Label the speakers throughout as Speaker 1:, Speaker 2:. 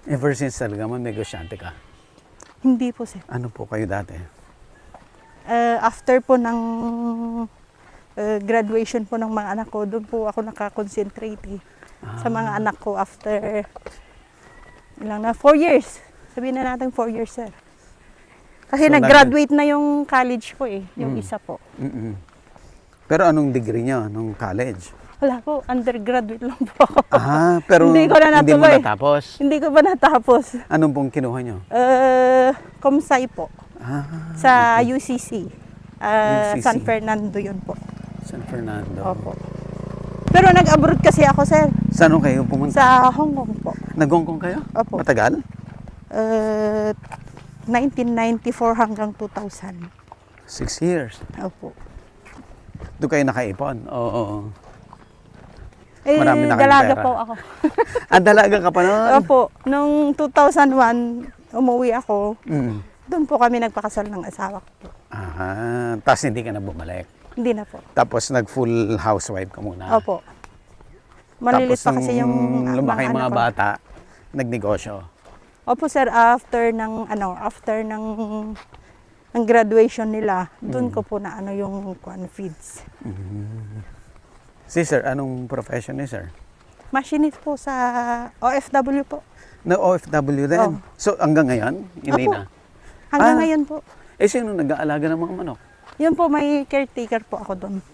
Speaker 1: Ever since talaga negosyante ka?
Speaker 2: Hindi po, sir.
Speaker 1: Ano po kayo dati?
Speaker 2: After po ng graduation po ng mga anak ko, doon po ako nakakonsentrate sa mga anak ko after ilang na 4 years. Sabihin na natin 4 years, sir. Kasi
Speaker 1: So,
Speaker 2: nag-graduate na yung college ko yung isa po.
Speaker 1: Mm-mm. Pero anong degree niyo nung college?
Speaker 2: Wala po, undergraduate lang po ako.
Speaker 1: Pero
Speaker 2: Hindi ko na
Speaker 1: hindi mo
Speaker 2: natuloy.
Speaker 1: natapos?
Speaker 2: Hindi ko pa natapos.
Speaker 1: Anong pong kinuha niyo?
Speaker 2: Comsci po, sa UCC.
Speaker 1: UCC.
Speaker 2: San Fernando yun po.
Speaker 1: San Fernando.
Speaker 2: Opo. Pero nag-abroad kasi ako, sir.
Speaker 1: Saan kayo pumunta?
Speaker 2: Sa Hong Kong po.
Speaker 1: Nag-Hong Kong kayo?
Speaker 2: Opo.
Speaker 1: Matagal?
Speaker 2: 1994 hanggang 2000.
Speaker 1: 6 years.
Speaker 2: Opo.
Speaker 1: Doon kayo nakaipon? Oo.
Speaker 2: Marami
Speaker 1: na kayong
Speaker 2: dalaga
Speaker 1: pera.
Speaker 2: po ako.
Speaker 1: Dalaga ka pa noon?
Speaker 2: Opo. Noong 2001, umuwi ako.
Speaker 1: Mm.
Speaker 2: Doon po kami nagpakasal ng asawa ko.
Speaker 1: Tapos hindi ka na bumalik.
Speaker 2: Hindi na po.
Speaker 1: Tapos nag-full housewife ka muna.
Speaker 2: Opo. Malilit
Speaker 1: Tapos
Speaker 2: pa kasi yung
Speaker 1: nung lumaki yung
Speaker 2: anak
Speaker 1: mga
Speaker 2: ko.
Speaker 1: bata, nagnegosyo.
Speaker 2: Opo, sir, after ng graduation nila, doon ko po na yung feeds.
Speaker 1: Si sir, anong profession ni sir?
Speaker 2: Machinist po sa OFW po.
Speaker 1: Na OFW din?
Speaker 2: Oh.
Speaker 1: So hanggang ngayon, hindi
Speaker 2: Opo.
Speaker 1: na?
Speaker 2: Hanggang ngayon po.
Speaker 1: Sino nag-aalaga ng mga manok?
Speaker 2: Yun po, may caretaker po ako doon.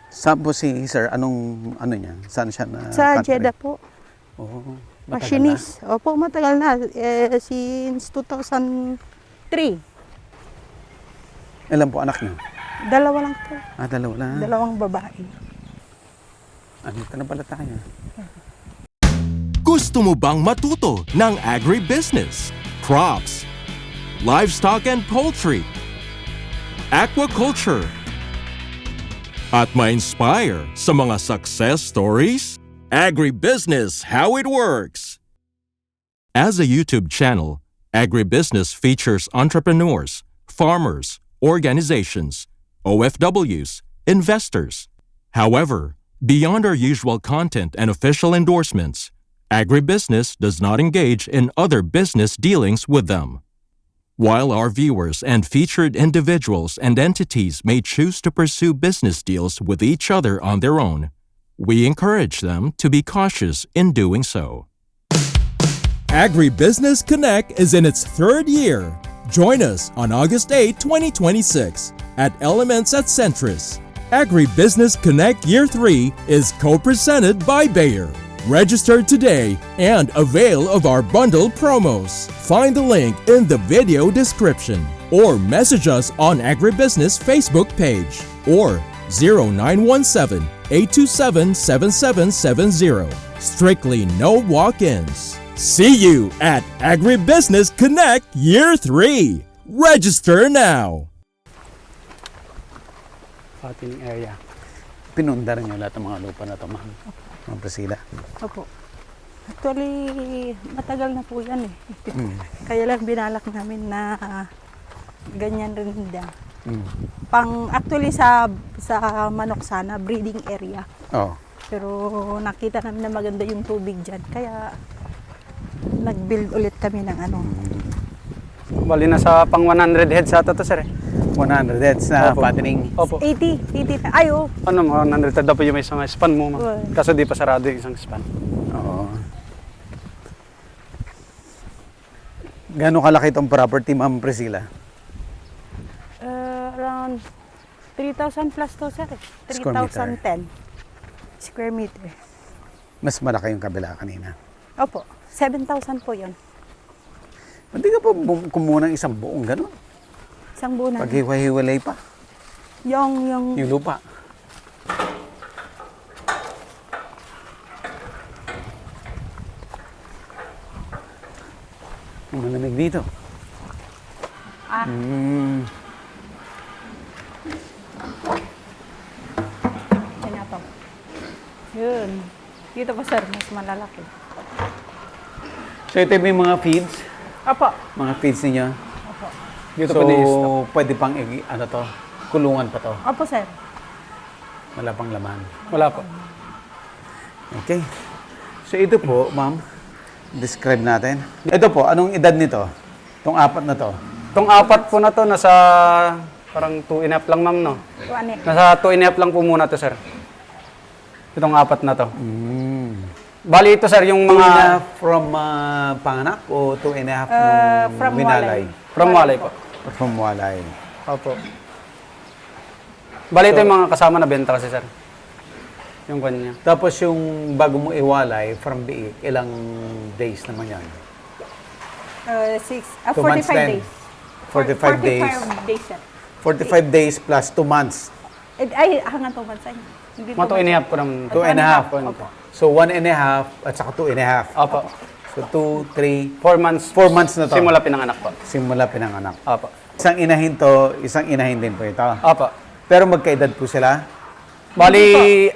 Speaker 1: Saan po si sir, ano niya? Saan siya na
Speaker 2: Sa
Speaker 1: country?
Speaker 2: Jeddah po.
Speaker 1: Oh, matagal
Speaker 2: Machinist. Opo, matagal na. Since 2003.
Speaker 1: na. Ilan po anak niyo?
Speaker 2: Dalawa lang po.
Speaker 1: Dalawa lang.
Speaker 2: Dalawang babae.
Speaker 1: Andito na pala tayo.
Speaker 3: Gusto mo bang matuto ng agribusiness, crops, livestock and poultry, aquaculture, at ma-inspire sa mga success stories? Agribusiness, how it works! As a YouTube channel, Agribusiness features entrepreneurs, farmers, organizations, OFWs, investors. However, beyond our usual content and official endorsements, Agribusiness does not engage in other business dealings with them. While our viewers and featured individuals and entities may choose to pursue business deals with each other on their own, we encourage them to be cautious in doing so. Agribusiness Connect is in its 3rd year. Join us on August 8, 2026 at Elements at Centris. Agribusiness Connect Year 3 is co-presented by Bayer. Register today and avail of our bundle promos. Find the link in the video description or message us on Agribusiness Facebook page or 0917-827-7770. Strictly no walk-ins. See you at Agribusiness Connect Year 3. Register now.
Speaker 1: Fattening area. Pinundar niyo lahat ng mga lupa na ito, ma'am. Mga Priscilla.
Speaker 2: Opo. Actually, matagal na po yan Kaya lang binalak namin na ganyan rin din. Actually sa manok sana, breeding area.
Speaker 1: Oh.
Speaker 2: Pero nakita namin na maganda yung tubig dyan. Kaya nag-build ulit kami ng
Speaker 4: Bali na sa pang 100 heads ata to, sir.
Speaker 1: 100 heads na
Speaker 4: Opo.
Speaker 1: fattening.
Speaker 4: Opo.
Speaker 2: 80 ay oh.
Speaker 4: Ano mo, 100 head daw po yung may isang span mo.
Speaker 2: Well.
Speaker 4: Kaso di pa sarado yung isang span.
Speaker 1: Oo. Gano'ng kalaki itong property, ma'am Priscilla?
Speaker 2: Around 3,000 plus to, sir.
Speaker 1: Square meter.
Speaker 2: 3,010 square meter.
Speaker 1: Mas malaki yung kabila kanina.
Speaker 2: Opo, 7,000 po yun.
Speaker 1: Hindi ka pa kumuha ng isang buong gano'n?
Speaker 2: Isang buo na.
Speaker 1: Paghiwa-hiwalay pa.
Speaker 2: Yung
Speaker 1: Yung lupa. Ang malamig dito.
Speaker 2: Sinato. Yun. Dito po, sir, mas malalaki.
Speaker 1: So ito yung mga feeds.
Speaker 2: Opo.
Speaker 1: Mga feeds ninyo.
Speaker 2: Opo.
Speaker 4: Dito
Speaker 1: So
Speaker 4: pa di-stock.
Speaker 1: pwede pang kulungan pa to.
Speaker 2: Opo, sir.
Speaker 1: Wala pang laman.
Speaker 4: Wala po.
Speaker 1: Okay. So ito po, ma'am, Describe natin. Ito po, anong edad nito? Itong apat na to.
Speaker 4: Itong apat po na to, nasa parang 2.5 lang ma'am, no?
Speaker 2: Ano eh.
Speaker 4: Nasa 2.5 lang po muna to, sir. Itong apat na to.
Speaker 1: Mm.
Speaker 4: Bali ito, sir, yung
Speaker 1: Two and a
Speaker 4: mga...
Speaker 1: half from panganak o 2.5
Speaker 2: From
Speaker 1: winalay?
Speaker 2: Walay.
Speaker 4: From Walay po.
Speaker 1: From walay.
Speaker 4: Opo. Bali ito yung mga kasama na benta kasi, sir. Yung kanya.
Speaker 1: Tapos yung bago mo iwalay from biik, ilang days naman yan? 2 months
Speaker 2: 45
Speaker 1: then.
Speaker 2: days.
Speaker 1: 45 days.
Speaker 2: 45 days, sir.
Speaker 1: 45 days plus 2 months.
Speaker 2: Ay, hanggang 2 months. Hindi
Speaker 4: Mga 2.5 po naman.
Speaker 1: 2.5.
Speaker 2: Opo.
Speaker 1: So 1.5 at saka 2.5.
Speaker 4: Opo.
Speaker 1: So 2, 3,
Speaker 4: 4 months.
Speaker 1: 4 months na to.
Speaker 4: Simula pinanganak po.
Speaker 1: Simula pinanganak.
Speaker 4: Opo.
Speaker 1: Isang inahin to, isang inahin din po ito.
Speaker 4: Opo.
Speaker 1: Pero magkaedad po sila?
Speaker 4: Bali,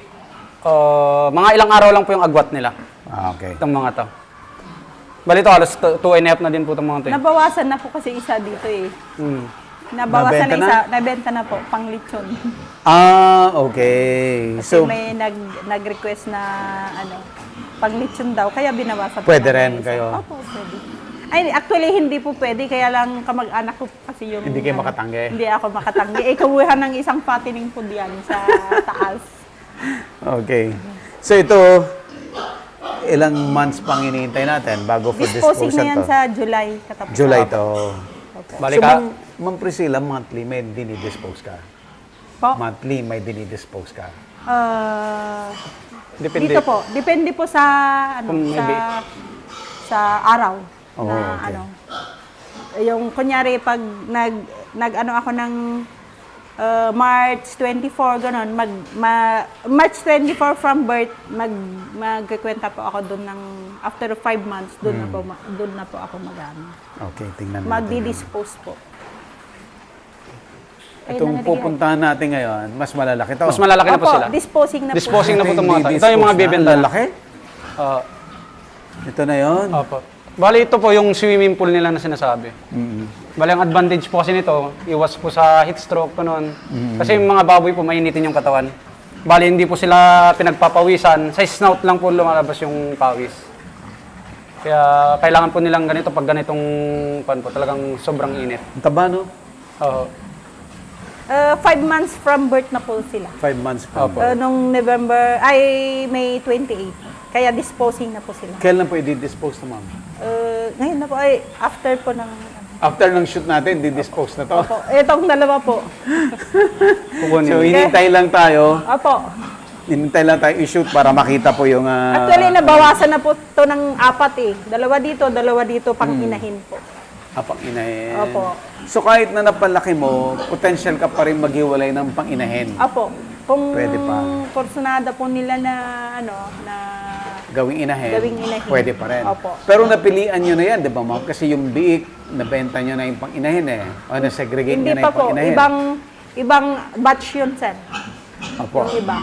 Speaker 4: mga ilang araw lang po yung agwat nila.
Speaker 1: Ah, okay.
Speaker 4: Itong mga to. Bali ito, halos 2.5 na din po itong mga to.
Speaker 2: Nabawasan na po kasi isa dito eh.
Speaker 4: Hmm.
Speaker 2: Nabawasan
Speaker 1: Nabenta
Speaker 2: na isa. Nabenta na po, pang lechon.
Speaker 1: Ah, okay.
Speaker 2: Kasi
Speaker 1: So,
Speaker 2: may nag-request na ano, pang lechon daw, kaya binawasan
Speaker 1: Pwede
Speaker 2: po namin
Speaker 1: rin
Speaker 2: isa.
Speaker 1: kayo?
Speaker 2: Opo, pwede. Ay, actually, hindi po pwede, kaya lang kamag-anak ko kasi yung...
Speaker 1: Hindi kayo makatanggi?
Speaker 2: Hindi ako makatanggi. Kuha ng isang fattening food yan sa taas.
Speaker 1: okay. So ito, ilang months pang hinihintay natin bago for
Speaker 2: Disposing
Speaker 1: disposal
Speaker 2: na yan
Speaker 1: to?
Speaker 2: sa July. Katapos.
Speaker 1: July to.
Speaker 4: Bali
Speaker 1: So,
Speaker 4: ka,
Speaker 1: Ma'am Priscilla, monthly may dinidispose ka?
Speaker 2: Po?
Speaker 1: Monthly may dinidispose ka?
Speaker 4: depende.
Speaker 2: Dito po. Depende po sa ano,
Speaker 4: Kung may
Speaker 2: sa araw
Speaker 1: Oh,
Speaker 2: na
Speaker 1: okay.
Speaker 2: ano. Yung kunyari pag nag ano ako ng March 24 ganun, March 24 from birth magkukwenta po ako doon ng after 5 months doon na po ako magano.
Speaker 1: Okay, tingnan natin.
Speaker 2: Magdi-dispose po. Ayun
Speaker 1: Itong
Speaker 2: na, natigil.
Speaker 1: pupuntahan natin ngayon, mas malalaki to.
Speaker 4: Mas malalaki na po
Speaker 2: Opo,
Speaker 4: sila.
Speaker 2: disposing na
Speaker 4: Disposing na po itong mga to. Ito
Speaker 1: Di-dispose
Speaker 4: yung mga
Speaker 1: na,
Speaker 4: bibenta.
Speaker 1: lalaki? Ito na yon.
Speaker 4: Opo. Bali ito po yung swimming pool nila na sinasabi.
Speaker 1: Mm-hmm.
Speaker 4: Bali ang advantage po kasi nito, iwas po sa heat stroke po noon. Kasi yung mga baboy po mainitin yung katawan. Bali hindi po sila pinagpapawisan, sa snout lang po lumalabas yung pawis. Kaya kailangan po nilang ganito pag ganitong pan po, talagang sobrang init.
Speaker 1: Ang taba, no?
Speaker 4: Oo.
Speaker 2: 5 months from birth na po sila.
Speaker 1: 5 months pa.
Speaker 4: Opo.
Speaker 2: Nung May 28. Kaya disposing na po sila.
Speaker 1: Kailan po i-dispose to, ma'am?
Speaker 2: Ngayon na po, ay after po ng...
Speaker 1: After ng shoot natin, di-dispose na to.
Speaker 2: Opo, itong dalawa po.
Speaker 4: Kukunin.
Speaker 1: So, hinintay lang tayo.
Speaker 2: Opo.
Speaker 1: Hinintay lang tayo i-shoot para makita po yung...
Speaker 2: Actually, nabawasan na po to ng 4 eh. Dalawa dito, pang inahin po.
Speaker 1: Pang-inahin.
Speaker 2: Opo.
Speaker 1: So, kahit na napalaki mo, potential ka pa rin maghiwalay ng pang-inahin.
Speaker 2: Opo. Kung
Speaker 1: Pwede pa.
Speaker 2: kursunada po nila na, na
Speaker 1: Gawing inahin.
Speaker 2: Gawing inahin.
Speaker 1: Pwede pa rin.
Speaker 2: Opo.
Speaker 1: Pero napilian nyo na yan, di ba, ma'am? Kasi yung biik, nabenta nyo na yung pang-inahin eh. O na-segregate
Speaker 2: hindi
Speaker 1: nyo na
Speaker 2: pa
Speaker 1: yung
Speaker 2: po.
Speaker 1: pang-inahin.
Speaker 2: Ibang batch yun, sir.
Speaker 1: Opo.
Speaker 2: Yung iba.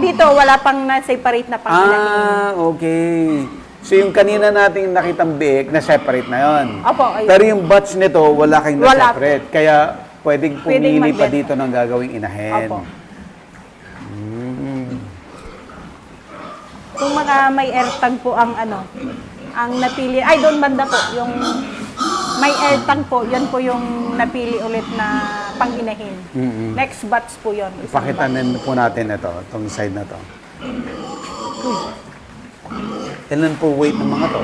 Speaker 2: Dito, wala pang na-separate na pang inahin.
Speaker 1: Ah, okay. So yung kanina nating nakitang biik, na-separate na yon.
Speaker 2: Opo, ayun.
Speaker 1: Pero yung batch nito, wala kayong
Speaker 2: Wala
Speaker 1: na-separate. Kaya pwedeng
Speaker 2: Pwedeng
Speaker 1: pumili pa
Speaker 2: magbenta.
Speaker 1: dito ng gagawing inahin.
Speaker 2: Opo. Kung may airtag po ang ang napili, ay doon banda po, yung may airtag po, yan po yung napili ulit na pang-inahin. Next batch po yun. isang
Speaker 1: Ipakita
Speaker 2: batch.
Speaker 1: po natin ito, itong side na to. Ilan po weight ng mga to?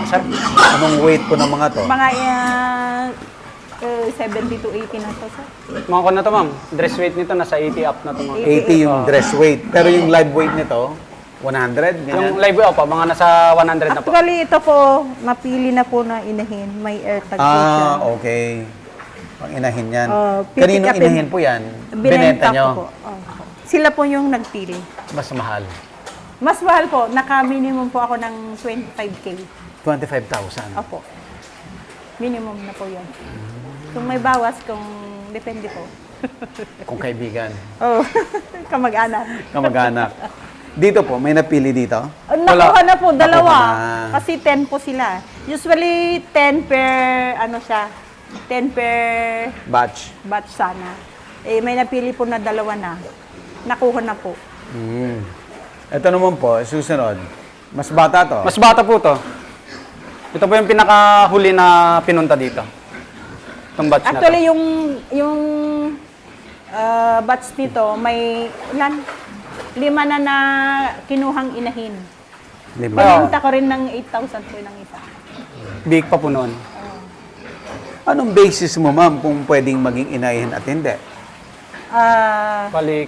Speaker 4: Sir?
Speaker 1: Anong weight po ng mga to?
Speaker 2: Mga 70 to 80 na to, sir.
Speaker 4: Mga kon na to ma'am, dress weight nito nasa 80 up na to ma'am.
Speaker 1: 80 yung dress weight. Pero yung live weight nito, 100? Ganyan?
Speaker 4: Yung live weight pa, mga nasa 100 na po.
Speaker 2: Actually, ito po, napili na po na inahin. May airtag po siya.
Speaker 1: Okay. Pang inahin yan.
Speaker 2: pick
Speaker 1: Kaninong
Speaker 2: up
Speaker 1: inahin po yan? Binenta nyo?
Speaker 2: ko po. Opo. Sila po yung nagpili.
Speaker 1: Mas mahal.
Speaker 2: Mas mahal po, naka-minimum po ako ng 25K.
Speaker 1: 25,000.
Speaker 2: Opo. Minimum na po yan. Kung may bawas, kung depende po.
Speaker 1: Kung kaibigan.
Speaker 2: Oh, kamag-anak.
Speaker 1: Kamag-anak. Dito po, may napili dito?
Speaker 2: Nakuha na po, dalawa.
Speaker 1: Nakuha na.
Speaker 2: Kasi 10 po sila. Usually, 10 per, 10 per
Speaker 1: Batch.
Speaker 2: batch sana. Eh, may napili po na dalawa na. Nakuha na po.
Speaker 1: Ito naman po, susunod. Mas bata to.
Speaker 4: Mas bata po to. Ito po yung pinakahuli na pinunta dito. Itong batch na to.
Speaker 2: Actually, yung batch nito, may ilan? 5 na kinuhang inahin.
Speaker 1: 5.
Speaker 2: Pinenta ko rin ng 8,000 po ng isa.
Speaker 4: Big pa po noon.
Speaker 1: Anong basis mo, ma'am, kung pwedeng maging inahin at hindi?
Speaker 4: Balik,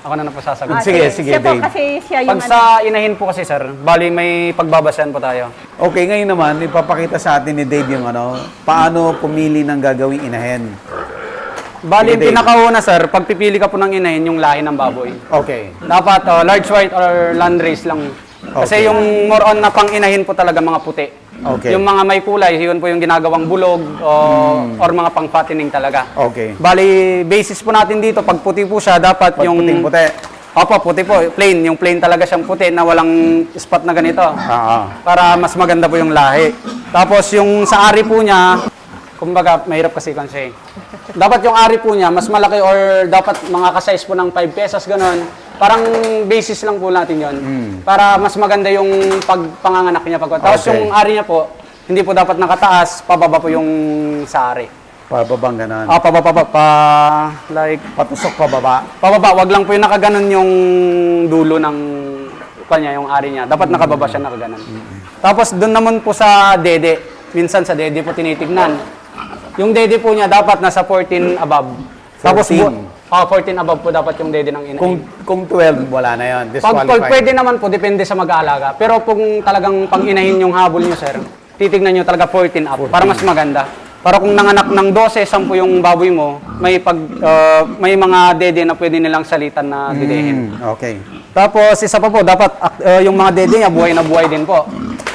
Speaker 4: ako na napasasagot.
Speaker 1: Sige,
Speaker 2: Siya po
Speaker 1: Dave.
Speaker 2: kasi siya yung
Speaker 4: Pag sa inahin po kasi, sir, bali may pagbabasehan po tayo.
Speaker 1: Okay, ngayon naman, ipapakita sa atin ni Dave yung paano pumili ng gagawing inahin.
Speaker 4: Bali,
Speaker 1: Sige, Dave.
Speaker 4: pinakauna, sir, pagpipili ka po ng inahin, yung lahi ng baboy.
Speaker 1: Okay.
Speaker 4: Dapat large white or landrace lang. Kasi
Speaker 1: Okay.
Speaker 4: yung more on na pang inahin po talaga mga puti.
Speaker 1: Okay.
Speaker 4: Yung mga may kulay, yun po yung ginagawang bulog or mga pang fattening talaga.
Speaker 1: Okay.
Speaker 4: Bali, basis po natin dito, pag puti po siya, dapat
Speaker 1: Pag
Speaker 4: yung...
Speaker 1: puting-puti.
Speaker 4: Opo, puti po. Plain. Yung plain talaga siyang puti na walang spot na ganito. Para mas maganda po yung lahi. Tapos yung sa ari po niya, kumbaga, mahirap kasi kasi. Dapat yung ari po niya, mas malaki or dapat mga ka-size po ng 5 pesos, gano'n. Parang basis lang po natin yon para mas maganda yung pagpanganganak niya. Tapos
Speaker 1: Okay.
Speaker 4: yung ari niya po, hindi po dapat nakataas, pababa po yung sa ari.
Speaker 1: Pababang ganon.
Speaker 4: Pababa, like,
Speaker 1: Patusok pababa.
Speaker 4: pababa, wag lang po yung nakaganon yung dulo ng kanya, yung ari niya. Dapat nakababa siya nakaganon. Tapos doon naman po sa dede. Minsan sa dede po tinitignan. Yung dede po niya dapat nasa 14 above. Tapos
Speaker 1: 14.
Speaker 4: 14 above po dapat yung dede ng ina.
Speaker 1: Kung 12, wala na yun.
Speaker 4: Pag
Speaker 1: Disqualified.
Speaker 4: pwede naman po, depende sa mag-aalaga. Pero kung talagang pang-inahin yung habol nyo, sir, titignan nyo talaga 14 up para mas maganda. Para kung nanganak ng 12, 10 yung baboy mo, may mga dede na pwede nilang salitan na dedehin.
Speaker 1: Okay.
Speaker 4: Tapos isa pa po, dapat yung mga dede niya buhay na buhay din po.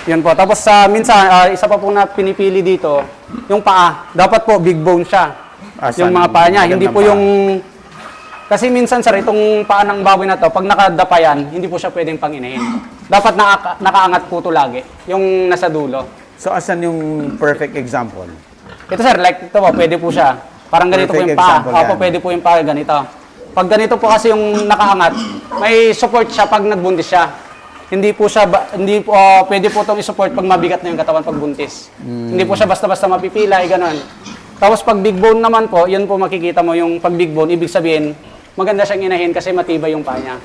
Speaker 4: Yun po. Tapos minsan, isa pa po na pinipili dito, yung paa. Dapat po big bone siya. Yung mga paa niya. Hindi
Speaker 1: Magandang
Speaker 4: po
Speaker 1: paa.
Speaker 4: yung... Kasi minsan, sir, itong paa ng baboy na to, pag nakadapa yan, hindi po siya pwedeng panginahin. Dapat nakaangat po ito lagi, yung nasa dulo.
Speaker 1: So, asan yung perfect example?
Speaker 4: Ito, sir, like ito po, pwede po siya. Parang ganito po
Speaker 1: Perfect
Speaker 4: yung paa.
Speaker 1: example
Speaker 4: Opo,
Speaker 1: yan.
Speaker 4: pwede po yung paa ganito. Pag ganito po kasi yung nakaangat, may support siya pag nagbuntis siya. Hindi po siya, hindi po, pwede po itong i-support pag mabigat na yung katawan pag buntis. Hindi po siya basta-basta mapipilay, gano'n. Tapos pag big bone naman po, yun po makikita mo yung pag big bone, ibig sabihin, maganda siyang inahin kasi matibay yung paa niya.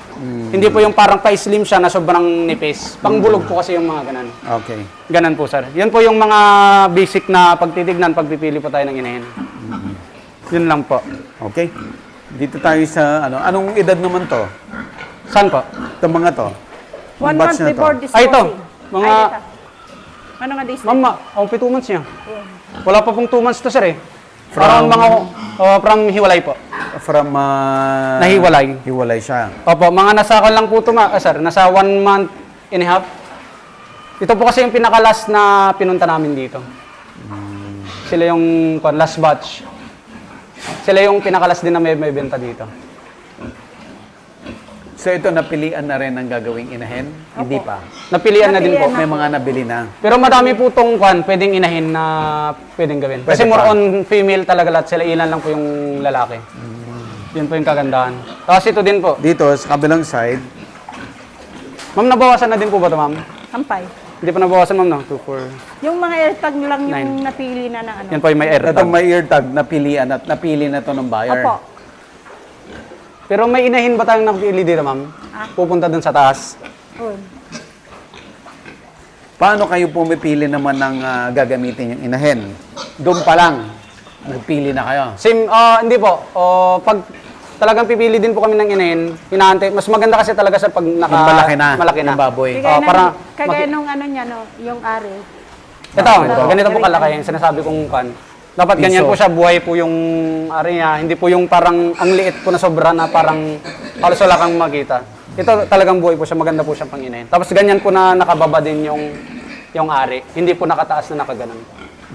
Speaker 4: Hindi po yung parang pa-slim siya na sobrang nipis. Pangbulog po kasi yung mga ganan.
Speaker 1: Okay.
Speaker 4: Ganan po, sir. Yan po yung mga basic na pagtitignan pagpipili po tayo ng inahin. Yun lang po.
Speaker 1: Okay. Dito tayo sa, anong edad naman to?
Speaker 4: Saan po?
Speaker 1: Itong mga to?
Speaker 2: 1
Speaker 1: Yung batch
Speaker 2: month
Speaker 1: na to?
Speaker 2: before
Speaker 4: Ay,
Speaker 2: disposing.
Speaker 4: ito. Mga...
Speaker 2: Ay, dito. Ano nga days?
Speaker 4: Mama, ang 2 months niya. Wala pa pong 2 months to, sir eh. Parang mga, from hiwalay po.
Speaker 1: From,
Speaker 4: Nahiwalay.
Speaker 1: Hiwalay siya.
Speaker 4: Opo, mga nasa kan lang po ito, sir. Nasa 1 month and a half. Ito po kasi yung pinaka-last na pinunta namin dito. Sila yung last batch. Sila yung pinaka-last din na may benta dito.
Speaker 1: So, ito napilian na rin ang gagawing inahin? Hindi pa.
Speaker 4: Napilian na din po.
Speaker 2: Napilian
Speaker 1: May mga nabili na.
Speaker 4: Pero madami po itong pwedeng inahin na pwedeng gawin. Kasi
Speaker 1: Pwede
Speaker 4: more
Speaker 1: pa.
Speaker 4: on female talaga lahat. Sila ilan lang po yung lalaki. Yun po yung kagandahan. Tapos ito din po.
Speaker 1: Dito, sa kabilang side,
Speaker 4: Ma'am, nabawasan na din po ba ito, ma'am?
Speaker 2: Sampay.
Speaker 4: Hindi pa nabawasan, ma'am, no? 2, 4.
Speaker 2: Yung mga airtag lang yung
Speaker 4: Nine.
Speaker 2: napili na ng ano.
Speaker 4: Yan po yung may air
Speaker 1: itong
Speaker 4: tag.
Speaker 1: may ear tag, napilian at napili na to ng buyer.
Speaker 2: Opo.
Speaker 4: Pero may inahin ba tayong napili dito, ma'am? Pupunta dun sa taas.
Speaker 2: Yun.
Speaker 1: Paano kayo pumipili naman ng gagamitin yung inahin? Doon pa lang, nagpili na kayo.
Speaker 4: Same, hindi po. Pag talagang pipili din po kami ng inahin, hinaantay. Mas maganda kasi talaga sa pag
Speaker 1: Yung malaki na,
Speaker 4: malaki na.
Speaker 1: yung baboy.
Speaker 2: Kagaya,
Speaker 4: para
Speaker 2: kagaya nung ano niya, no, yung ari.
Speaker 4: Ito, ganito po kalaki yung sinasabi kong kan. Dapat ganyan
Speaker 1: Piso.
Speaker 4: po siya, buhay po yung ari niya. Hindi po yung parang ang liit po na sobra na parang halos wala kang makita. Ito talagang buhay po siya, maganda po siyang panginahin. Tapos ganyan po na nakababa din yung ari. Hindi po nakataas na nakaganon.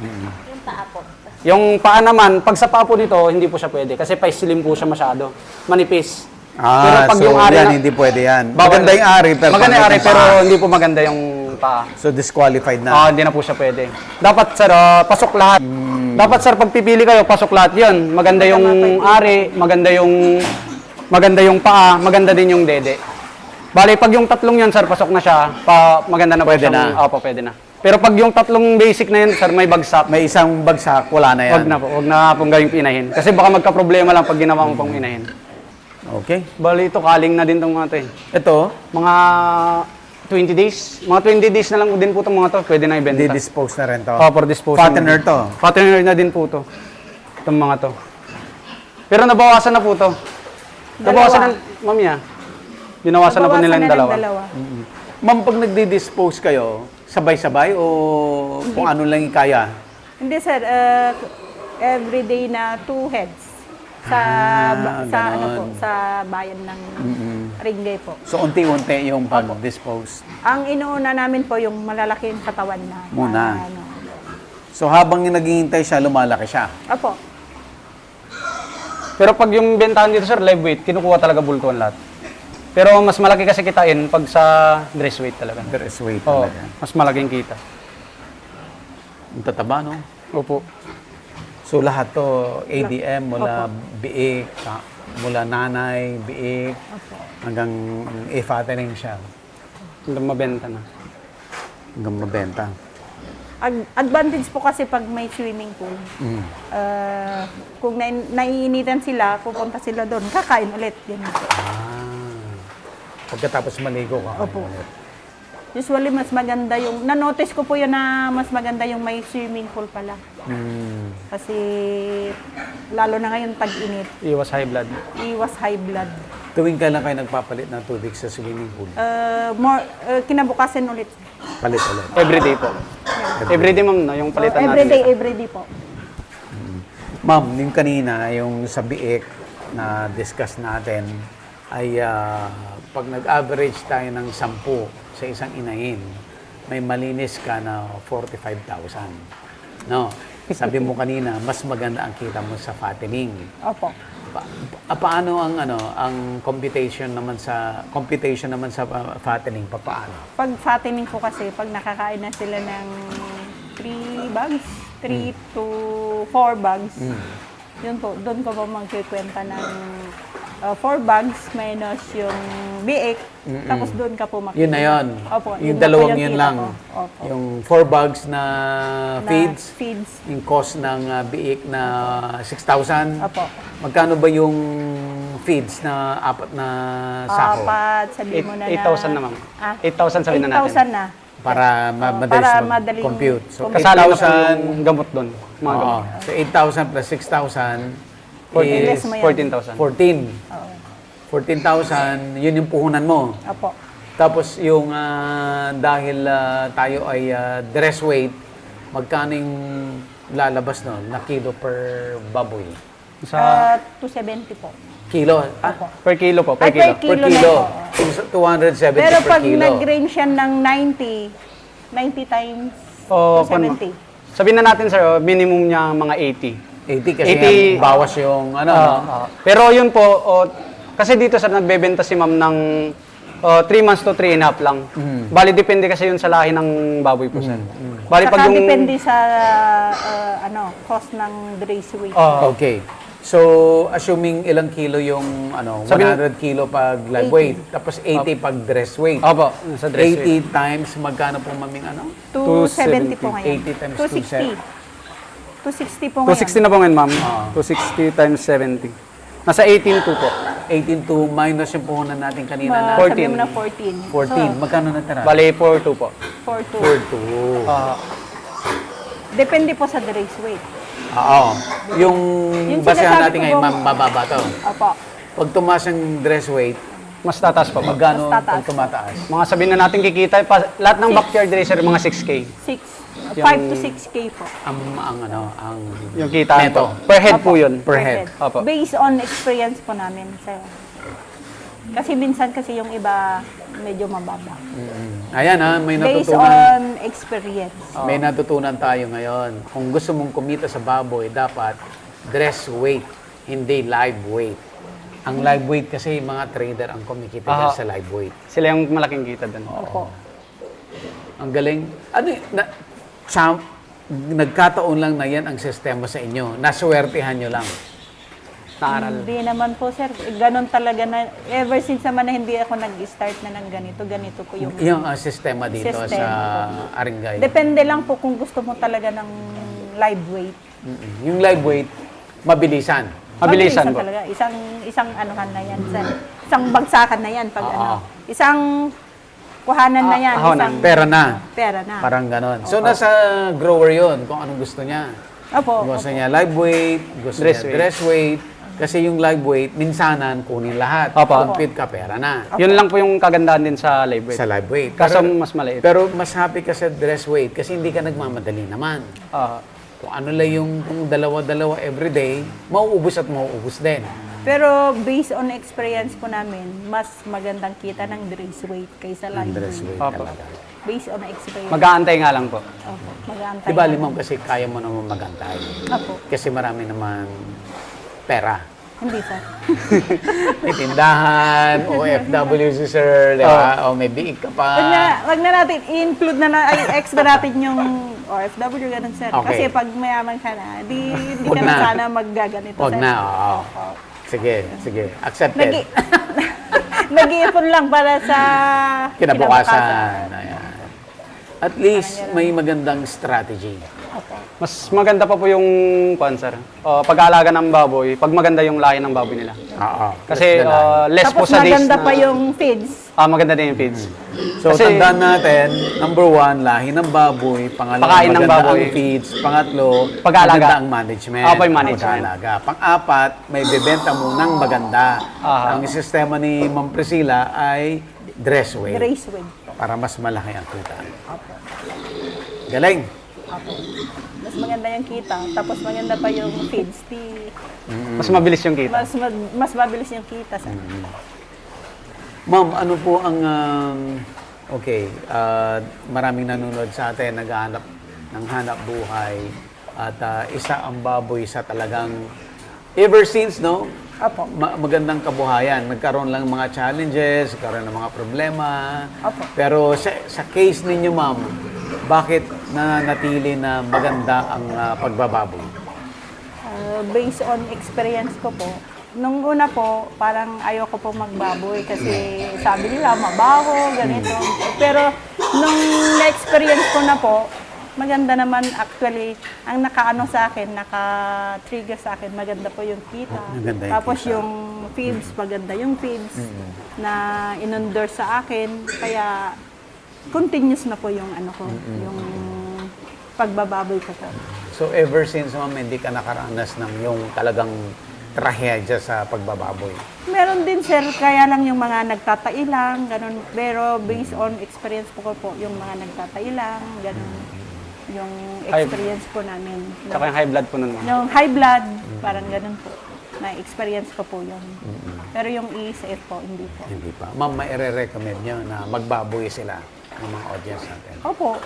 Speaker 2: Yung taa po.
Speaker 4: Yung paa naman, pag sa paa po nito, hindi po siya pwede. Kasi pa-slim po siya masyado. Manipis.
Speaker 1: So yan, hindi pwede yan.
Speaker 4: Bawal.
Speaker 1: Maganda yung ari, pero
Speaker 4: maganda yung ari,
Speaker 1: pangit ang
Speaker 4: pero
Speaker 1: paa.
Speaker 4: hindi po maganda yung paa.
Speaker 1: So disqualified na.
Speaker 4: Hindi na po siya pwede. Dapat, sir, pasok lahat. Dapat, sir, pag pipili kayo, pasok lahat yun. Maganda yung ari, maganda yung paa, maganda din yung dede. Bali, pag yung tatlong yan, sir, pasok na siya, maganda na po
Speaker 1: Pwede
Speaker 4: siyang-
Speaker 1: na.
Speaker 4: Opo, pwede na. Pero pag yung tatlong basic na yan, sir, may bagsak,
Speaker 1: May isang bagsak, wala na yan.
Speaker 4: wag na pong gawing inahin. Kasi baka magka-problema lang pag ginawa mo pong inahin.
Speaker 1: Okay.
Speaker 4: Bali, ito, kaling na din itong mga ito eh.
Speaker 1: Ito,
Speaker 4: Mga 20 days. Mga 20 days na lang din po itong mga to. Pwede na ibenta.
Speaker 1: di-dispose na rin to.
Speaker 4: For disposal.
Speaker 1: Fattener to.
Speaker 4: Fattener na din po to. Itong mga to. Pero nabawasan na po to. Nabawasan na, mami ah. Binawasan na po nila yung dalawa.
Speaker 1: Ma'am, pag nagdi-dispose kayo, sabay-sabay o kung ano lang yung kaya?
Speaker 2: Hindi sir, everyday na 2 heads sa
Speaker 1: ganon.
Speaker 2: sa bayan ng Ringay po.
Speaker 1: So, unti-unti yung pag-dispose.
Speaker 2: Ang inuuna namin po yung malalaking katawan na.
Speaker 1: Muna.
Speaker 2: ano.
Speaker 1: So, habang naghihintay siya, lumalaki siya.
Speaker 2: Opo.
Speaker 4: Pero pag yung bentahan dito sir, live weight, kinukuha talaga bultuan lahat. Pero mas malaki kasi kitain pag sa dress weight talaga.
Speaker 1: There is weight
Speaker 4: Oo,
Speaker 1: talaga.
Speaker 4: mas malaking kita.
Speaker 1: Ang tataba, no?
Speaker 4: Opo.
Speaker 1: So, lahat to, ADM, mula biik, mula nanay, biik, hanggang e-fattening siya.
Speaker 4: Hanggang mabenta na.
Speaker 1: Hanggang mabenta.
Speaker 2: Advantage po kasi pag may swimming pool. Kung naiinitan sila, pupunta sila doon, kakain ulit. Ganun po.
Speaker 1: Pagkatapos maligo ka.
Speaker 2: Opo. Usually, mas maganda yung, na-notice ko po yun na mas maganda yung may swimming pool pala. Kasi, lalo na ngayon tag-init,
Speaker 4: Iwas high blood.
Speaker 2: iwas high blood.
Speaker 1: Tuwing kailan kayo nagpapalit ng tubig sa swimming pool?
Speaker 2: Kinabukasan ulit.
Speaker 1: Palit ulit.
Speaker 4: Everyday po. Everyday ma'am, no? Yung palitan natin.
Speaker 2: Everyday po.
Speaker 1: Ma'am, yung kanina, yung sa biik na discuss natin, ay pag nag-average tayo ng 10 sa isang inahin, may malinis ka na 45,000. No? Sabi mo kanina, mas maganda ang kita mo sa fattening.
Speaker 2: Opo.
Speaker 1: Paano ang ang computation naman sa fattening? Paano?
Speaker 2: Pag fattening po kasi, pag nakakain na sila ng 3 bags, 3 to 4 bags, yun po, doon ko po magkikwenta ng 4 bags minus yung biik, tapos doon ka po makikita.
Speaker 1: Yun na yun.
Speaker 2: Opo,
Speaker 1: Yung
Speaker 2: yun na po
Speaker 1: dalawang
Speaker 2: yung
Speaker 1: yun
Speaker 2: kita
Speaker 1: lang.
Speaker 2: ko. Opo.
Speaker 1: Yung 4 bags na
Speaker 2: Na
Speaker 1: feeds, yung cost ng biik na 6,000.
Speaker 2: Opo.
Speaker 1: Magkano ba yung feeds na 4 na sako?
Speaker 2: Apat, sabihin mo na
Speaker 4: 8,000 na ma'am. 8,000 sabihin na natin.
Speaker 2: 8,000 na.
Speaker 1: Para madalis
Speaker 2: para madaling
Speaker 1: compute. So,
Speaker 2: compute.
Speaker 4: Kasali na po
Speaker 1: 8,000.
Speaker 4: yung gamot doon. Mga
Speaker 1: Oo.
Speaker 4: gamot.
Speaker 1: So, 8,000 plus 6,000
Speaker 2: Less
Speaker 1: is
Speaker 2: mo yan.
Speaker 4: 14,000.
Speaker 1: 14.
Speaker 2: Oo.
Speaker 1: 14,000, yun yung puhunan mo.
Speaker 2: Opo.
Speaker 1: Tapos yung dahil tayo ay dress weight, magkano yung lalabas no na kilo per baboy?
Speaker 4: Sa
Speaker 2: 270 po.
Speaker 1: Kilo?
Speaker 4: per kilo po,
Speaker 2: Ay,
Speaker 4: per kilo.
Speaker 2: per kilo na po.
Speaker 1: 270
Speaker 2: Pero
Speaker 1: per
Speaker 2: pag
Speaker 1: kilo.
Speaker 2: nag-range yan ng 90 times
Speaker 4: O,
Speaker 2: 270.
Speaker 4: Sabihin na natin sir, minimum niya mga 80.
Speaker 1: 80 kasi
Speaker 4: 80,
Speaker 1: nga, bawas yung ano, no?
Speaker 4: Pero yun po, kasi dito sir, nagbebenta si ma'am ng 3 months to 3 and a half lang. Bali, depende kasi yun sa lahi ng baboy po sir. Bali,
Speaker 2: Saka depende sa cost ng race weight.
Speaker 1: Okay. So, assuming ilang kilo yung
Speaker 4: Sabi
Speaker 1: 100 kilo pag live weight, tapos 80 pag dress weight.
Speaker 4: Opo, sa dress
Speaker 1: 80
Speaker 4: weight.
Speaker 1: times magkano po maming
Speaker 2: 270 po ngayon.
Speaker 1: 80 times
Speaker 2: 260. 260 po ngayon.
Speaker 4: 260 na po ngayon ma'am. 260 times 70. Nasa 18.2 po.
Speaker 1: 18 to minus yung puhunan natin kanina na
Speaker 4: 14.
Speaker 2: Sabi mo na 14.
Speaker 1: 14. Magkano natira?
Speaker 4: Bali, 4.2 po.
Speaker 2: 42.
Speaker 1: 42.
Speaker 2: Depende po sa race weight.
Speaker 1: Oo. Yung
Speaker 2: Yung
Speaker 1: basehan
Speaker 2: sinasabi
Speaker 1: natin
Speaker 2: ko
Speaker 1: ngayon,
Speaker 2: bang-
Speaker 1: mababa to.
Speaker 2: Opo.
Speaker 1: Pag tumaas yung dress weight,
Speaker 4: Mas tataas pa po.
Speaker 1: magkano
Speaker 2: Mas tataas
Speaker 1: pag tumataas?
Speaker 4: Mga sabihin na natin kikita, lahat ng backyard racer, mga 6K.
Speaker 2: 5 to 6K po.
Speaker 1: Ang
Speaker 4: Yung kita
Speaker 1: neto.
Speaker 4: po. Per head po yun.
Speaker 1: Per head.
Speaker 4: Opo.
Speaker 2: Based on experience po namin. Kasi minsan kasi yung iba medyo mababa.
Speaker 1: Ayan may
Speaker 2: Based
Speaker 1: natutunan.
Speaker 2: on experience.
Speaker 1: May natutunan tayo ngayon. Kung gusto mong kumita sa baboy, dapat dress weight, hindi live weight. Ang live weight kasi mga trader ang kumikita dyan sa live weight.
Speaker 4: Sila yung malaking kita doon.
Speaker 2: Opo.
Speaker 1: Ang galing. Nagkataon lang na yan ang sistema sa inyo. Naswertihan nyo lang.
Speaker 4: naaral?
Speaker 2: Hindi naman po, sir. Ganon talaga na, ever since naman na hindi ako nag-start na ng ganito po yung...
Speaker 1: Yung sistema dito sa
Speaker 2: Sistema.
Speaker 1: Arengay.
Speaker 2: Depende lang po kung gusto mo talaga ng live weight.
Speaker 1: Yung live weight, mabilisan.
Speaker 4: Mabilisan po.
Speaker 2: talaga. Isang anuhan na yan, sir. Isang bagsakan na yan. Pag
Speaker 1: Oo.
Speaker 2: ano. Isang kuhanan na yan.
Speaker 4: ahonan.
Speaker 2: Isang
Speaker 1: Pera na.
Speaker 2: pera na.
Speaker 1: Parang ganon. So, nasa grower yon kung anong gusto niya.
Speaker 2: Opo.
Speaker 1: Gusto niya live weight, gusto
Speaker 4: Dress
Speaker 1: niya
Speaker 4: weight.
Speaker 1: dress weight. Kasi yung live weight, minsanan kunin lahat.
Speaker 4: Opo.
Speaker 1: Kung fit ka, pera na.
Speaker 4: Yun lang po yung kagandahan din sa live weight.
Speaker 1: Sa live weight.
Speaker 4: Kaso mas maliit.
Speaker 1: Pero mas happy ka sa dress weight kasi hindi ka nagmamadali naman.
Speaker 4: Ah,
Speaker 1: Kung ano lang yung kung dalawa-dalawa everyday, mauubos at mauubos din.
Speaker 2: Pero based on experience po namin, mas magandang kita ng dress weight kaysa
Speaker 1: Ang
Speaker 2: live
Speaker 1: dress
Speaker 2: weight.
Speaker 1: weight
Speaker 4: Opo.
Speaker 1: talaga.
Speaker 2: Based on experience.
Speaker 4: mag-aantay nga lang po.
Speaker 2: Opo. Mag-aantay.
Speaker 1: Di ba,
Speaker 2: lang.
Speaker 1: Limam, kasi kaya mo naman magantay.
Speaker 2: Opo.
Speaker 1: Kasi marami naman pera.
Speaker 2: Hindi, sir.
Speaker 1: May tindahan, OFW si sir, di ba? O may biig ka pa.
Speaker 2: Wag na natin, i-include extra natin yung OFW, ganun, sir.
Speaker 1: Okay.
Speaker 2: Kasi pag mayaman ka na, di
Speaker 1: Wag
Speaker 2: ka na
Speaker 1: na.
Speaker 2: sana maggaganito,
Speaker 1: Huwag
Speaker 2: sir.
Speaker 1: na, oo. Sige, sige. Accepted.
Speaker 2: Nag-iipon lang para sa
Speaker 1: Kinabukasan. Ayan. At least may magandang strategy.
Speaker 2: Opo.
Speaker 4: Mas maganda pa po yung sir. Pag-aalaga ng baboy, pag maganda yung lahi ng baboy nila.
Speaker 1: Oo.
Speaker 4: Kasi less po
Speaker 2: Tapos
Speaker 4: sa days
Speaker 2: maganda
Speaker 4: na...
Speaker 2: pa yung feeds.
Speaker 4: maganda din yung feeds.
Speaker 1: So,
Speaker 4: Kasi-
Speaker 1: tandaan natin, number 1, lahi ng baboy. Pangalawa,
Speaker 4: Pakain ng
Speaker 1: maganda
Speaker 4: baboy.
Speaker 1: ang feeds. Pangatlo,
Speaker 4: Pag-aalaga.
Speaker 1: maganda ang management.
Speaker 4: Opo, yung management.
Speaker 1: Pag-aalaga. Pang-apat, may bebenta munang maganda.
Speaker 4: Aha.
Speaker 1: Ang sistema ni Ma'am Priscilla ay dress weight.
Speaker 2: Race weight.
Speaker 1: Para mas malaki ang kita.
Speaker 2: Opo.
Speaker 1: Galing.
Speaker 2: Opo. Mas maganda yung kita. Tapos maganda pa yung feeds.
Speaker 4: Mas mabilis yung kita.
Speaker 2: Mas mabilis yung kita, sir.
Speaker 1: Ma'am, ano po ang... maraming nanonood sa atin, naghahanap ng hanap buhay. At isa ang baboy sa talagang... Ever since, no?
Speaker 2: Opo.
Speaker 1: Magandang kabuhayan. Nagkaroon lang mga challenges, nagkaroon ng mga problema.
Speaker 2: Opo.
Speaker 1: Pero sa case ninyo, ma'am, bakit nananatili na maganda ang pagbababoy?
Speaker 2: Based on experience ko po, nung una po, parang ayoko po magbaboy kasi sabi nila mabaho, ganito. Pero nung na-experience ko na po, maganda naman actually. Ang nakaano sa akin, naka-trigger sa akin, maganda po yung kita.
Speaker 1: Maganda yung
Speaker 2: Tapos
Speaker 1: kita.
Speaker 2: yung feeds, maganda yung feeds na inundor sa akin. Kaya continuous na po yung ano ko, yung pagbababoy ko po.
Speaker 1: So ever since, ma'am, hindi ka nakaranas ng yung talagang trahedya sa pagbababoy?
Speaker 2: Meron din, sir, kaya lang yung mga nagtatai lang, ganun. Pero based on experience po yung mga nagtatai lang, ganun. Yung experience po namin.
Speaker 4: Tsaka yung high blood po nun, ma'am.
Speaker 2: Yung high blood, parang ganun po. Na-experience ko po yun. Pero yung ESF po, hindi po.
Speaker 1: Hindi pa. Ma'am, maire-recommend nyo na magbaboy sila ng mga audience natin.
Speaker 2: Opo,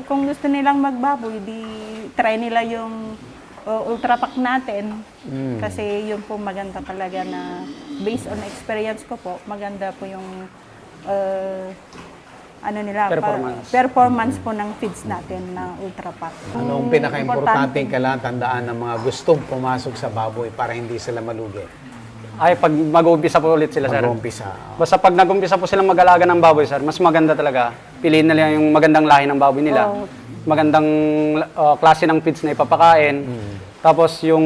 Speaker 2: kung gusto nilang magbaboy, di try nila yung Ultra Pack natin. Kasi yun po maganda talaga na based on experience ko po, maganda po yung performance po ng feeds natin na Ultra Pack.
Speaker 1: Anong pinaka-importante kailangan tandaan ng mga gustong pumasok sa baboy para hindi sila malugi?
Speaker 4: Ay, pag mag-uumpisa po ulit sila, sir.
Speaker 1: Mag-umpisa.
Speaker 4: Basta pag nag-umpisa po silang mag-alaga ng baboy, sir, mas maganda talaga. Piliin nila yung magandang lahi ng baboy nila.
Speaker 2: Oo.
Speaker 4: Magandang klase ng feeds na ipapakain. Tapos yung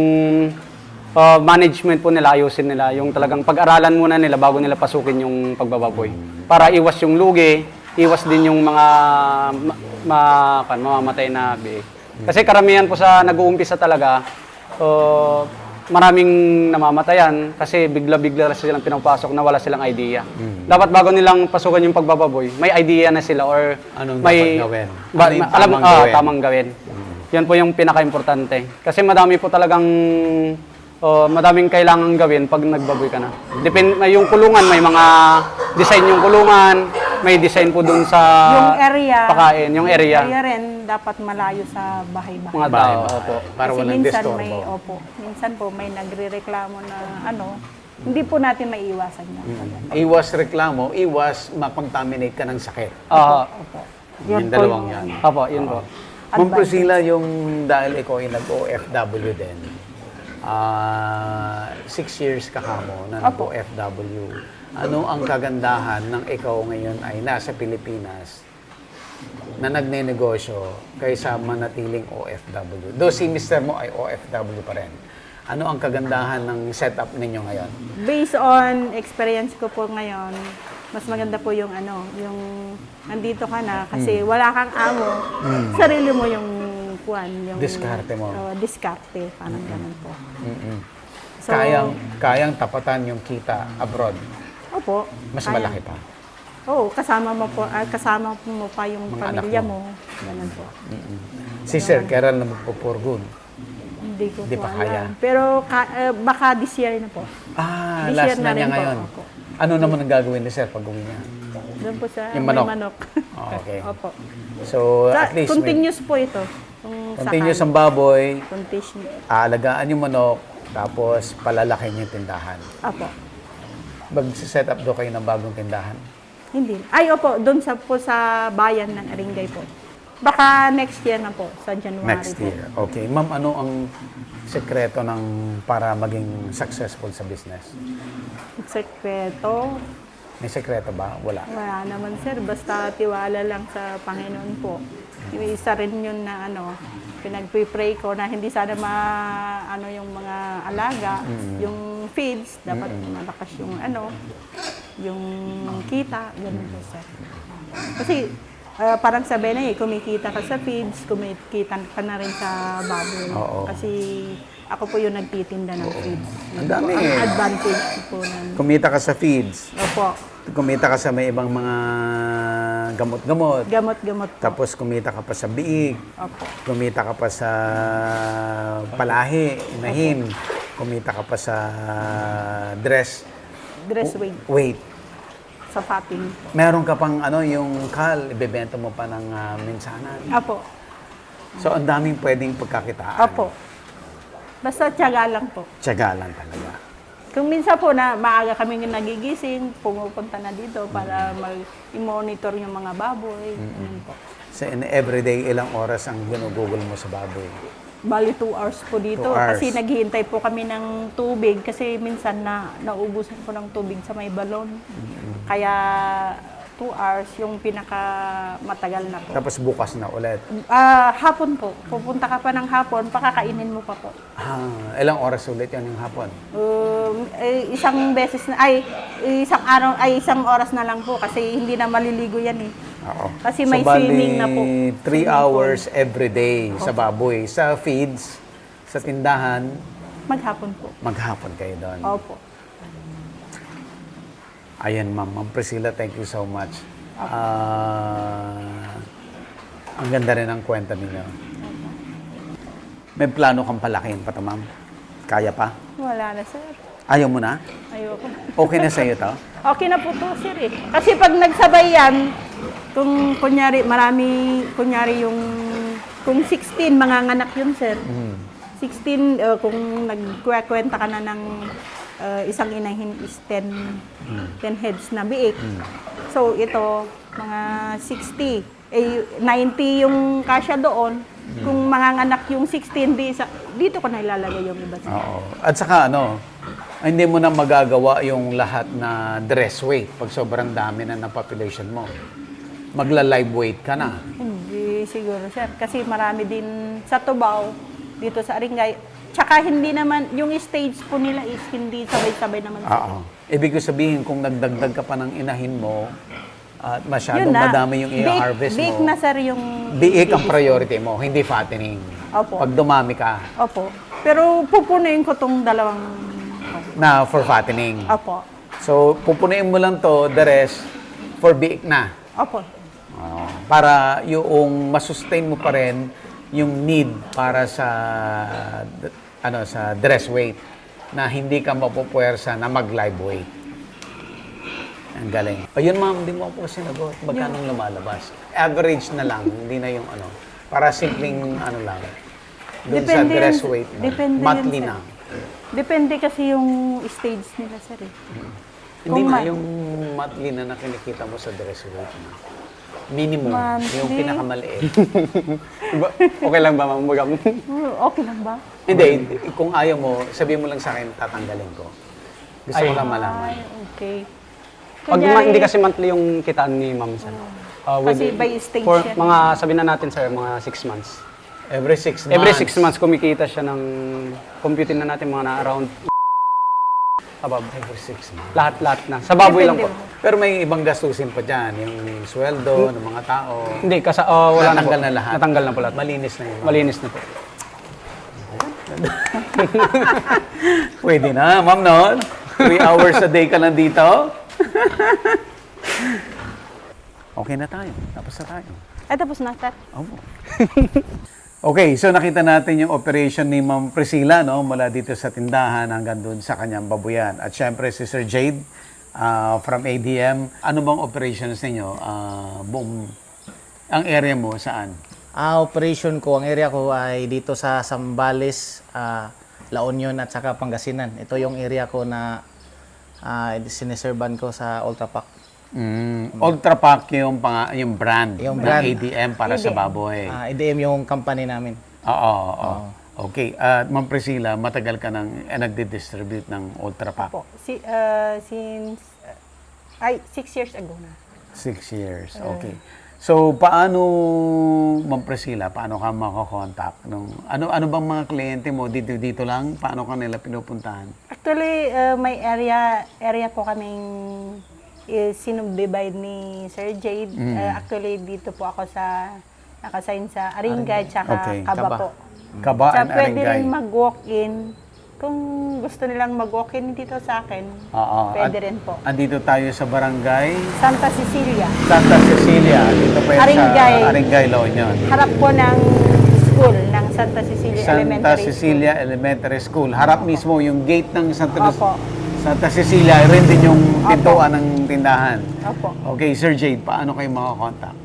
Speaker 4: management po nila, ayusin nila. Yung talagang pag-aralan muna nila bago nila pasukin yung pagbababoy. Para iwas yung lugi, iwas din yung mga mamamatay na biik. Kasi karamihan po sa nag-uumpisa talaga, maraming namamatayan kasi bigla-bigla silang pinapasok na wala silang idea. Dapat bago nilang pasukan yung pagbababoy, may idea na sila or
Speaker 1: Anong
Speaker 4: may
Speaker 1: dapat gawin? Ano yung tamang gawin?
Speaker 4: tamang gawin. Yan po yung pinaka-importante. Kasi madami po talagang madaming kailangan gawin pag nagbaboy ka na. Yung kulungan, may mga design yung kulungan, may design po dun sa
Speaker 2: Yung area,
Speaker 4: pakain, yung area.
Speaker 2: Area rin dapat malayo sa bahay-bahay.
Speaker 4: Mga tao,
Speaker 1: Bahay-bahay.
Speaker 4: opo.
Speaker 1: Para
Speaker 2: Kasi
Speaker 1: walang
Speaker 2: minsan
Speaker 1: disturbo.
Speaker 2: minsan po may nagrereklamo na hindi po natin maiiwasan yan.
Speaker 1: Iwas reklamo, iwas mapang-terminate ka ng sakit.
Speaker 2: Yun
Speaker 1: Yung
Speaker 2: po
Speaker 1: dalawang
Speaker 2: yung-
Speaker 1: yan.
Speaker 4: Opo, yun po.
Speaker 1: Ma'am Priscilla, yung dahil ikaw ay nag-OFW din, 6 years ka mo na
Speaker 2: Opo.
Speaker 1: nag-OFW. Ano ang kagandahan ng ikaw ngayon ay nasa Pilipinas na nagnenegosyo kaysa manatiling OFW? Do si Mr. mo ay OFW pa rin. Ano ang kagandahan ng setup ninyo ngayon?
Speaker 2: Based on experience ko po ngayon, mas maganda po yung yung nandito ka na kasi wala kang amo, sarili mo yung yung
Speaker 1: Diskarte mo.
Speaker 2: Diskarte, parang ganun po. So,
Speaker 1: Kayang tapatan yung kita abroad.
Speaker 2: Opo.
Speaker 1: Mas
Speaker 2: kaya.
Speaker 1: malaki pa.
Speaker 2: Oo, kasama mo pa yung
Speaker 1: Mga anak
Speaker 2: pamilya
Speaker 1: mo.
Speaker 2: mo. Ganun po.
Speaker 1: Si Sir, kailan na magpupurgun?
Speaker 2: Hindi ko
Speaker 1: Hindi
Speaker 2: po
Speaker 1: pa
Speaker 2: alam.
Speaker 1: kaya.
Speaker 2: Pero baka this year na po. This
Speaker 1: Last
Speaker 2: year
Speaker 1: na
Speaker 2: na
Speaker 1: niya
Speaker 2: rin po
Speaker 1: ngayon.
Speaker 2: ako.
Speaker 1: Ano naman ang gagawin ni Sir pag uwi niya?
Speaker 2: Doon po sa
Speaker 1: Yung
Speaker 2: may
Speaker 1: manok.
Speaker 2: manok.
Speaker 1: Okay.
Speaker 2: Opo.
Speaker 1: So, at least
Speaker 2: Continuous po ito. Kung
Speaker 1: continuous
Speaker 2: sakali.
Speaker 1: ang baboy,
Speaker 2: Continuous.
Speaker 1: aalagaan yung manok, tapos palalaki yung tindahan.
Speaker 2: Opo.
Speaker 1: Mag-set up do kayo ng bagong tindahan.
Speaker 2: Hindi. Ay, opo. Doon po sa bayan ng Aringay po. Baka next year na po, sa January
Speaker 1: Next
Speaker 2: po.
Speaker 1: year. Okay. Ma'am, ano ang sekreto para maging successful sa business?
Speaker 2: Sekreto,
Speaker 1: May sekreto ba? Wala.
Speaker 2: wala naman sir. Basta tiwala lang sa Panginoon po. Yung isa rin yun na pinag-pray ko na hindi sana yung mga alaga, yung feeds, dapat malakas yung yung kita, ganun po sir. Kasi parang sabi na kumikita ka sa feeds, kumikita ka na rin sa baboy.
Speaker 1: Oo.
Speaker 2: Kasi ako po yung nagtitinda ng feeds.
Speaker 1: Ang dami
Speaker 2: Ang
Speaker 1: eh.
Speaker 2: advantage po ng...
Speaker 1: Kumita ka sa feeds.
Speaker 2: Opo,
Speaker 1: Kumita ka sa may ibang mga gamot-gamot.
Speaker 2: gamot-gamot po.
Speaker 1: Tapos kumita ka pa sa biig.
Speaker 2: Opo.
Speaker 1: Kumita ka pa sa palahi, inahin. Kumita ka pa sa dress
Speaker 2: Dress weight,
Speaker 1: weight.
Speaker 2: sa pating.
Speaker 1: Meron ka pang yung kal, ibebenta mo pa ng minsanan.
Speaker 2: Opo.
Speaker 1: So, ang daming pwedeng pagkakitaan.
Speaker 2: Opo. Basta tiyaga lang po.
Speaker 1: Tiyaga lang talaga.
Speaker 2: Kung minsan po na maaga kami nagigising, pumupunta na dito para i-monitor yung mga baboy. Ganun po.
Speaker 1: So, in everyday, ilang oras ang ginugugol mo sa baboy?
Speaker 2: Bali 2 hours po dito
Speaker 1: 2 hours.
Speaker 2: kasi naghihintay po kami ng tubig kasi minsan naubusan po ng tubig sa may balon. Kaya 2 hours yung pinaka matagal na po.
Speaker 1: Tapos bukas na ulit.
Speaker 2: Hapon po. Pupunta ka pa ng hapon, pakakainin mo pa po.
Speaker 1: Ilang oras ulit yan yung hapon?
Speaker 2: Isang oras na lang po kasi hindi na maliligo yan eh.
Speaker 1: Oo.
Speaker 2: Kasi may
Speaker 1: bali,
Speaker 2: swimming na po.
Speaker 1: 3 hours every day sa baboy. Sa feeds, sa tindahan,
Speaker 2: Maghapon po.
Speaker 1: maghapon kayo doon.
Speaker 2: Opo.
Speaker 1: Ayan, ma'am. Ma'am Priscilla, thank you so much. Ang ganda rin ang kwento ninyo. May plano kang palakihin pa to, ma'am? Kaya pa?
Speaker 2: Wala na sir.
Speaker 1: Ayaw mo na?
Speaker 2: Ayoko.
Speaker 1: Okay na sa'yo to?
Speaker 2: Okay na po to sir eh. Kasi pag nagsabay yan, kung kunyari kung 16 manganganak yun sir. 16 kung nagkwenta ka na ng isang inahin is 10 heads na biik. So ito mga 60 90 yung kasya doon. Kung manganganak yung 16 dito ko na ilalagay yung iba.
Speaker 1: Oo. At saka hindi mo na magagawa yung lahat na dress weight pag sobrang dami na ng population mo. Magla-live weight ka na.
Speaker 2: Hindi siguro sir. Kasi marami din sa Tubao, dito sa Aringay. Tsaka hindi naman, yung stage po nila is hindi sabay-sabay naman.
Speaker 1: Oo. Ibig sabihin, kung nagdagdag ka pa ng inahin mo, at masyadong
Speaker 2: Yun na.
Speaker 1: madami yung i-harvest
Speaker 2: Big
Speaker 1: mo,
Speaker 2: na sir yung...
Speaker 1: biik ang priority mo, hindi fattening.
Speaker 2: Opo.
Speaker 1: Pag dumami ka
Speaker 2: Opo. Pero pupunuin ko tong dalawang...
Speaker 1: na for fattening.
Speaker 2: Opo.
Speaker 1: So, pupunuin mo lang to, the rest, for biik na.
Speaker 2: Opo.
Speaker 1: Para yung masustain mo pa rin yung need para sa sa dress weight na hindi ka mapupuwersa na mag-live weight. Ang galing. Ayun ma'am, hindi mo ako sinagot. Magkano lumalabas? Average na lang, hindi na yung para simpleng lang. Doon sa
Speaker 2: Depende
Speaker 1: dress
Speaker 2: yan-
Speaker 1: weight mo.
Speaker 2: depende yan,
Speaker 1: Monthly
Speaker 2: sir.
Speaker 1: na.
Speaker 2: Depende kasi yung stage nila sir eh.
Speaker 1: Hindi
Speaker 2: Kung
Speaker 1: na,
Speaker 2: ma-
Speaker 1: yung monthly na nakinikita mo sa dress weight mo. Minimum,
Speaker 2: Monthly.
Speaker 1: yung pinakamaliit.
Speaker 4: Diba? Okay lang ba, Ma'am Bugam?
Speaker 2: Okay lang ba?
Speaker 1: Hindi, kung ayaw mo, sabihin mo lang sa akin, tatanggalin ko. Gusto ko lang malaman.
Speaker 2: Ay, okay.
Speaker 4: Pag
Speaker 2: Kunyari,
Speaker 4: hindi kasi monthly yung kitaan ni Ma'am San.
Speaker 2: Kasi by stage
Speaker 4: for
Speaker 2: yan.
Speaker 4: mga, sabihin na natin sir, mga 6 months.
Speaker 1: Every 6 months.
Speaker 4: Every 6 months kumikita siya ng, computing na natin mga na around above.
Speaker 1: Every 6 months.
Speaker 4: Lahat na. Sa baboy lang po.
Speaker 2: Depende.
Speaker 1: Pero may ibang gastusin pa dyan, yung sweldo ng mga tao.
Speaker 4: Hindi, kasi wala
Speaker 1: Natanggal
Speaker 4: na po.
Speaker 1: na lahat.
Speaker 4: Natanggal na po lahat.
Speaker 1: Malinis na yun.
Speaker 4: Malinis na po.
Speaker 1: Pwede na, ma'am, no? 3 hours a day ka lang dito. Okay na tayo. Tapos na tayo.
Speaker 2: Ay, tapos na, sir.
Speaker 1: Opo. Okay, so nakita natin yung operation ni Ma'am Priscilla, no? Mula dito sa tindahan hanggang doon sa kanyang babuyan. At syempre si Sir Jade from ADM. Ano bang operations ninyo? Ang area mo, saan?
Speaker 5: Operation ko, ang area ko ay dito sa Zambales, La Union at saka Pangasinan. Ito yung area ko na siniserban ko sa Ultra Pack.
Speaker 1: Ultra Pack yung brand
Speaker 5: Yung
Speaker 1: ng
Speaker 5: brand.
Speaker 1: ADM para sa baboy.
Speaker 5: EDM yung company namin.
Speaker 1: Oo. Okay. Ma'am Priscilla, matagal ka nang nagdi-distribute ng Ultra Pack?
Speaker 2: Po. Since 6 years ago na.
Speaker 1: 6 years. Okay. So, paano, Ma'am Priscilla, paano ka makakontakt? Ano bang mga kliyente mo? Dito lang? Paano ka nila pinupuntahan?
Speaker 2: Actually, may area po kaming sinubdivide ni Sir Jade. Actually, dito po ako nakasign sa Aringay tsaka
Speaker 1: Okay.
Speaker 2: Kaba
Speaker 5: Kaba.
Speaker 2: po.
Speaker 1: Kaba
Speaker 2: Tsaka
Speaker 1: and
Speaker 2: pwede
Speaker 1: Arengay.
Speaker 2: rin mag-walk-in. Kung gusto nilang mag-walk-in dito sa akin,
Speaker 1: Oo.
Speaker 2: pwede rin po.
Speaker 1: Andito tayo sa barangay
Speaker 2: Santa Cecilia.
Speaker 1: Santa Cecilia. Dito pa yun
Speaker 2: Aringay.
Speaker 1: sa Aringay, La Union.
Speaker 2: Harap po ng school ng Santa Cecilia
Speaker 1: Santa
Speaker 2: Elementary
Speaker 1: Cecilia Elementary School. Harap mismo yung gate ng
Speaker 2: Opo.
Speaker 1: Santa Cecilia. Rin din yung pintuan ng tindahan.
Speaker 2: School. Opo.
Speaker 1: Okay, Sir Jade, paano kayo makakontakt?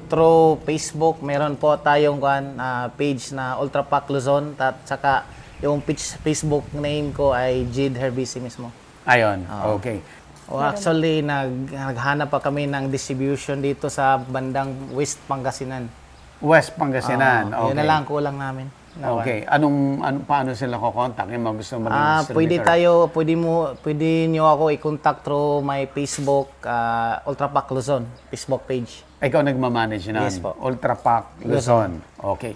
Speaker 5: Through Facebook, meron po tayong page na Ultra Pack Luzon at saka yung Facebook name ko ay Jade Herbisi mismo.
Speaker 1: Ayon, okay.
Speaker 5: Actually, naghanap pa kami ng distribution dito sa bandang West Pangasinan.
Speaker 1: West Pangasinan. Okay.
Speaker 5: Yun na lang kulang namin.
Speaker 1: Okay. Paano sila ko-contact? Yung mga gusto maging distributor?
Speaker 5: Pwede nyo ako i-contact through my Facebook, Ultra Pack Luzon, Facebook page.
Speaker 1: Ikaw nagmamanage na?
Speaker 5: Yes po.
Speaker 1: Ultra Pack Luzon. Okay.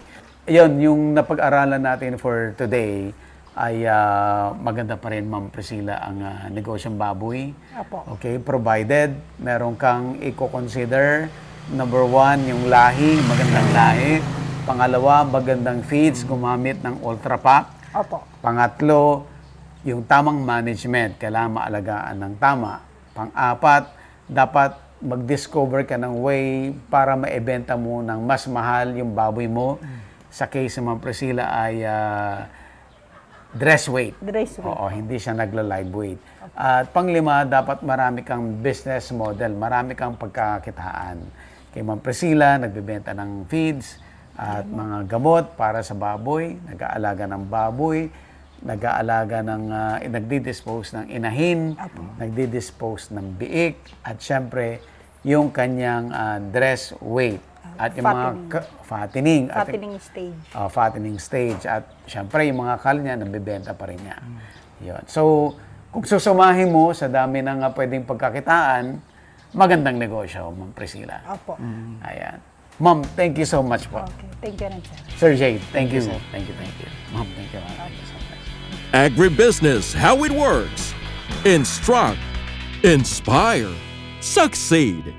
Speaker 1: Yun, yung napag-aralan natin for today ay maganda pa rin, Ma'am Priscilla, ang negosyong baboy.
Speaker 2: Opo.
Speaker 1: Okay, provided meron kang i-consider. Number 1, yung lahi, magandang lahi. Pangalawa, magandang feeds, gumamit ng Ultra Pack.
Speaker 2: Opo.
Speaker 1: Pangatlo, yung tamang management, kailangan maalagaan ng tama. Pang-apat, dapat mag-discover ka ng way para maibenta mo ng mas mahal yung baboy mo. Sa case ng Ma'am Priscilla ay dress weight.
Speaker 2: Dress weight.
Speaker 1: Oo, hindi siya nagla-live weight. At panglima, dapat marami kang business model, marami kang pagkakitaan. Kay Ma'am Priscilla, nagbebenta ng feeds at mga gamot para sa baboy, nag-aalaga ng baboy, nag-aalaga ng, nagdi-dispose ng inahin, nagdi-dispose ng biik, at syempre, yung kanyang dress weight. At yung mga fattening.
Speaker 2: Fattening stage.
Speaker 1: Fattening stage. At syempre, yung mga kal niya, nabibenta pa rin niya. Yun. So, kung susumahin mo sa dami ng pwedeng pagkakitaan, magandang negosyo, Ma'am Priscilla.
Speaker 2: Opo.
Speaker 1: Ayan. Ma'am, thank you so much po.
Speaker 2: Okay. Thank you rin, sir.
Speaker 1: Sir Jade, thank you. Thank you. Ma'am, thank you. Thank you so much.
Speaker 3: Agribusiness, how it works. Instruct, inspire, succeed.